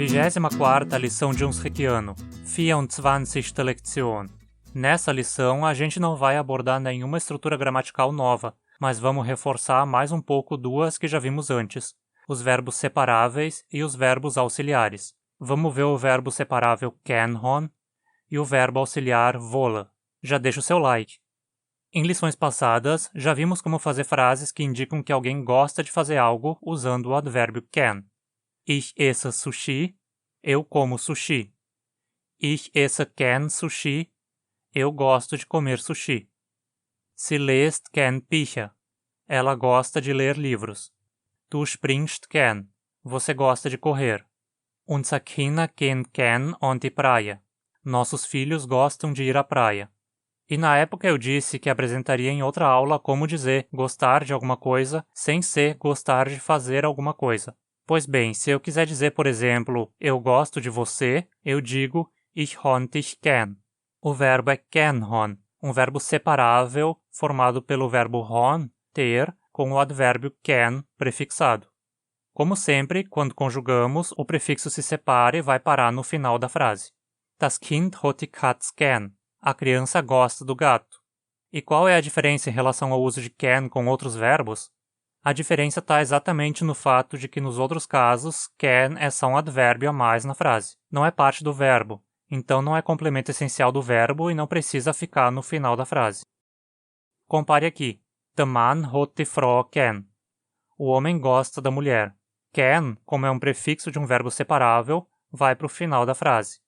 24ª lição de Unsrikiano, 24ª Lektion. Nessa lição, a gente não vai abordar nenhuma estrutura gramatical nova, mas vamos reforçar mais um pouco duas que já vimos antes, os verbos separáveis e os verbos auxiliares. Vamos ver o verbo separável kan e o verbo auxiliar wolle. Já deixa o seu like. Em lições passadas, já vimos como fazer frases que indicam que alguém gosta de fazer algo usando o advérbio can. Ich esse sushi, eu como sushi. Ich esse can sushi, eu gosto de comer sushi. Sie lest can Bücher, ela gosta de ler livros. Du springst can, você gosta de correr. Unsere Kinder gehen can on die praia, nossos filhos gostam de ir à praia. E na época eu disse que apresentaria em outra aula como dizer gostar de alguma coisa sem ser gostar de fazer alguma coisa. Pois bem, se eu quiser dizer, por exemplo, eu gosto de você, eu digo ich hon dich gern. O verbo é can hon, um verbo separável formado pelo verbo hon, ter, com o advérbio can prefixado. Como sempre, quando conjugamos, o prefixo se separa e vai parar no final da frase. Das Kind hat die Katz gern. A criança gosta do gato. E qual é a diferença em relação ao uso de can com outros verbos? A diferença está exatamente no fato de que nos outros casos, can é só um advérbio a mais na frase. Não é parte do verbo, então não é complemento essencial do verbo e não precisa ficar no final da frase. Compare aqui. Der Mann hat die Frau gern. O homem gosta da mulher. Can, como é um prefixo de um verbo separável, vai para o final da frase.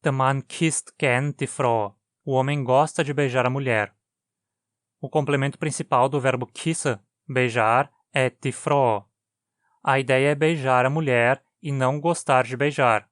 Der Mann kisst gern die Frau. O homem gosta de beijar a mulher. O complemento principal do verbo kisse, beijar, é die Frau. A ideia é beijar a mulher e não gostar de beijar.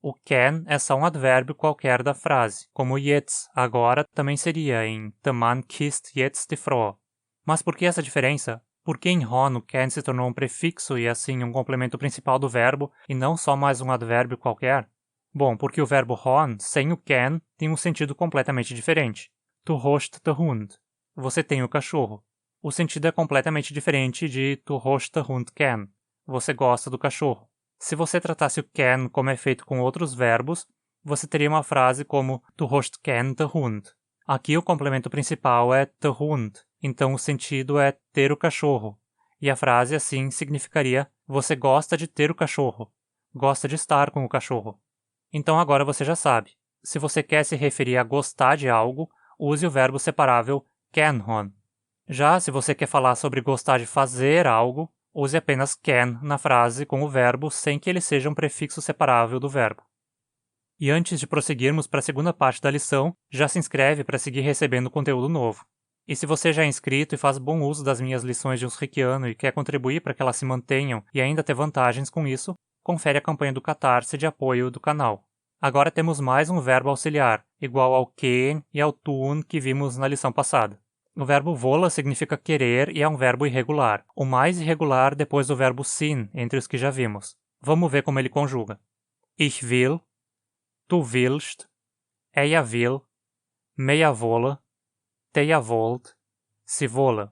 O can é só um advérbio qualquer da frase, como jetzt, agora, também seria em Der Mann kisst jetzt die Frau. Mas por que essa diferença? Por que em hon o can se tornou um prefixo e assim um complemento principal do verbo e não só mais um advérbio qualquer? Bom, porque o verbo hon, sem o can, tem um sentido completamente diferente. Du hast den Hund. Você tem o cachorro. O sentido é completamente diferente de Du hast den Hund gern. Você gosta do cachorro. Se você tratasse o can como é feito com outros verbos, você teria uma frase como Du hast gern den Hund. Aqui o complemento principal é der Hund, então o sentido é ter o cachorro. E a frase assim significaria você gosta de ter o cachorro. Gosta de estar com o cachorro. Então agora você já sabe. Se você quer se referir a gostar de algo, use o verbo separável can hon. Já se você quer falar sobre gostar de fazer algo, use apenas can na frase com o verbo sem que ele seja um prefixo separável do verbo. E antes de prosseguirmos para a segunda parte da lição, já se inscreve para seguir recebendo conteúdo novo. E se você já é inscrito e faz bom uso das minhas lições de Unsrikiano e quer contribuir para que elas se mantenham e ainda ter vantagens com isso, confere a campanha do Catarse de apoio do canal. Agora temos mais um verbo auxiliar, igual ao ken e ao tun que vimos na lição passada. O verbo wolle significa querer e é um verbo irregular, o mais irregular depois do verbo sin, entre os que já vimos. Vamos ver como ele conjuga. Ich will, du willst, er will, wir wollen, der wollt, sie wolle.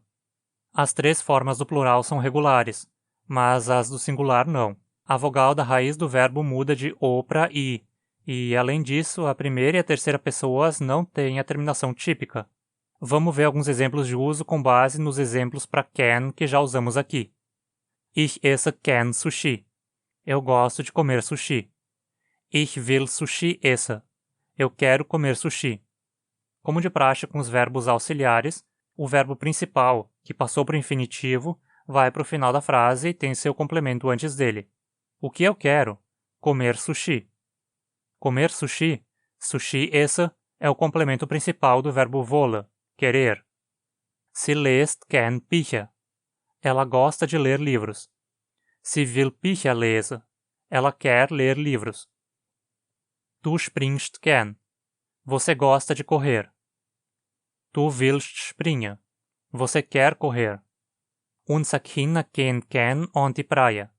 As três formas do plural são regulares, mas as do singular não. A vogal da raiz do verbo muda de o para i, e, além disso, a primeira e a terceira pessoas não têm a terminação típica. Vamos ver alguns exemplos de uso com base nos exemplos para can que já usamos aqui. Ich esse can sushi. Eu gosto de comer sushi. Ich will sushi esse. Eu quero comer sushi. Como de praxe com os verbos auxiliares, o verbo principal, que passou para o infinitivo, vai para o final da frase e tem seu complemento antes dele. O que eu quero? Comer sushi. Comer sushi, sushi esse, é o complemento principal do verbo wolle, querer. Sie lest gern Bücher. Ela gosta de ler livros. Sie will Bücher lesen. Ela quer ler livros. Du springst gern. Você gosta de correr. Du willst springen. Você quer correr. Unsere Kinder gehen gern on die praia.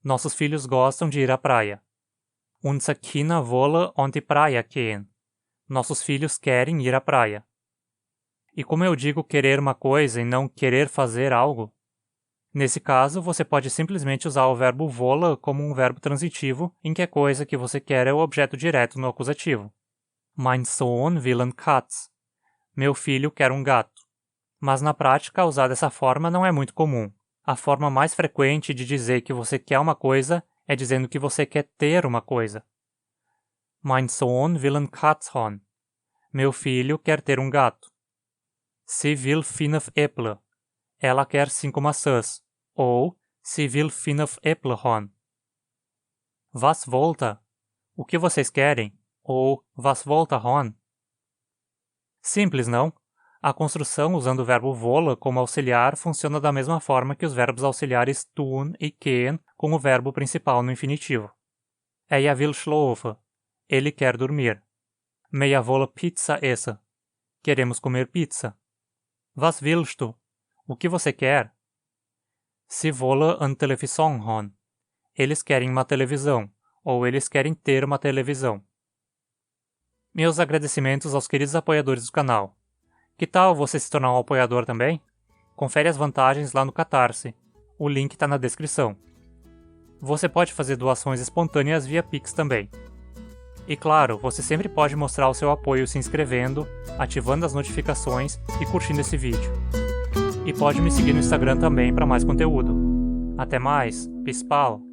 Nossos filhos gostam de ir à praia. Unsere Kinder wollen on die praia gehen. Nossos filhos querem ir à praia. E como eu digo querer uma coisa e não querer fazer algo? Nesse caso, você pode simplesmente usar o verbo wollen como um verbo transitivo em que a coisa que você quer é o objeto direto no acusativo. Mein Sohn will eine Katz. Meu filho quer um gato. Mas na prática, usar dessa forma não é muito comum. A forma mais frequente de dizer que você quer uma coisa é dizendo que você quer ter uma coisa. Mein Sohn will eine Katz haben. Meu filho quer ter um gato. Sie will 5 Äpfel. Ela quer 5 maçãs. Ou sie will 5 Äpfel haben. Was wollt ihr? O que vocês querem? Ou was wollt ihr haben? Simples, não? A construção usando o verbo wollen como auxiliar funciona da mesma forma que os verbos auxiliares tun e gehen com o verbo principal no infinitivo. Er will schlafen. Ele quer dormir. Wir wollen Pizza essen. Queremos comer pizza. Was willst du? O que você quer? Sie wollen eine Television haben. Eles querem uma televisão, ou eles querem ter uma televisão. Meus agradecimentos aos queridos apoiadores do canal. Que tal você se tornar um apoiador também? Confere as vantagens lá no Catarse. O link está na descrição. Você pode fazer doações espontâneas via Pix também. E claro, você sempre pode mostrar o seu apoio se inscrevendo, ativando as notificações e curtindo esse vídeo. E pode me seguir no Instagram também para mais conteúdo. Até mais, Pispal!